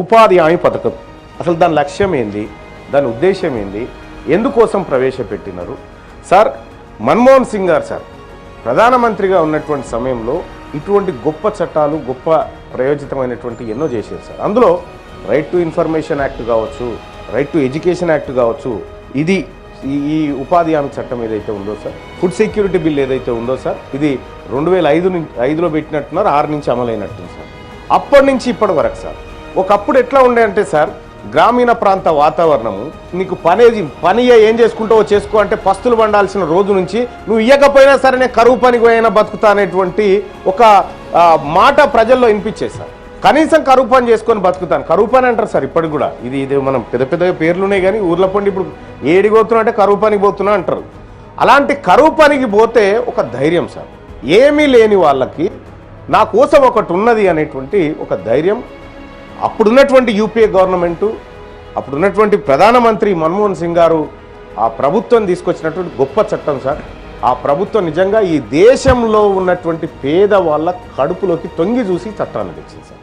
ఉపాధి హామీ పథకం అసలు దాని లక్ష్యం ఏంది, దాని ఉద్దేశం ఏంది, ఎందుకోసం ప్రవేశపెట్టినారు? సార్ మన్మోహన్ సింగ్ గారు సార్ ప్రధానమంత్రిగా ఉన్నటువంటి సమయంలో ఇటువంటి గొప్ప చట్టాలు, గొప్ప ప్రయోజితమైనటువంటి ఎన్నో చేశారు సార్. అందులో రైట్ టు ఇన్ఫర్మేషన్ యాక్ట్ కావచ్చు, రైట్ టు ఎడ్యుకేషన్ యాక్ట్ కావచ్చు, ఇది ఈ ఉపాధి హామీ చట్టం ఏదైతే ఉందో సార్, ఫుడ్ సెక్యూరిటీ బిల్ ఏదైతే ఉందో సార్, ఇది 2005లో పెట్టినట్టున్నారు, 6 నుంచి అమలైనట్టుంది సార్. అప్పటి నుంచి ఇప్పటి వరకు సార్ ఒకప్పుడు ఎట్లా ఉండే అంటే సార్, గ్రామీణ ప్రాంత వాతావరణము, నీకు పని ఏం చేసుకుంటావో చేసుకో అంటే పస్తులు పండాల్సిన రోజు నుంచి నువ్వు ఇవ్వకపోయినా సరే నేను కరువు పనికి పోయినా బతుకుతా అనేటువంటి ఒక మాట ప్రజల్లో వినిపించేది సార్. కనీసం కరువు పని చేసుకొని బతుకుతాను, కరువు పని అంటారు సార్ ఇప్పటికి కూడా. ఇది మనం పెద్ద పెద్ద పేర్లునే కానీ ఊర్ల పండి ఇప్పుడు ఏడికి పోతున్నా అంటే కరువు పనికి పోతున్నా అంటారు. అలాంటి కరువు పనికి పోతే ఒక ధైర్యం సార్, ఏమీ లేని వాళ్ళకి నా కోసం ఒకటి ఉన్నది అనేటువంటి ఒక ధైర్యం అప్పుడున్నటువంటి యూపీఏ గవర్నమెంటు, అప్పుడున్నటువంటి ప్రధానమంత్రి మన్మోహన్ సింగ్ గారు ఆ ప్రభుత్వం తీసుకొచ్చినటువంటి గొప్ప చట్టం సార్. ఆ ప్రభుత్వం నిజంగా ఈ దేశంలో ఉన్నటువంటి పేదవాళ్ళ కడుపులోకి తొంగి చూసి చట్టాన్ని తెచ్చింది సార్.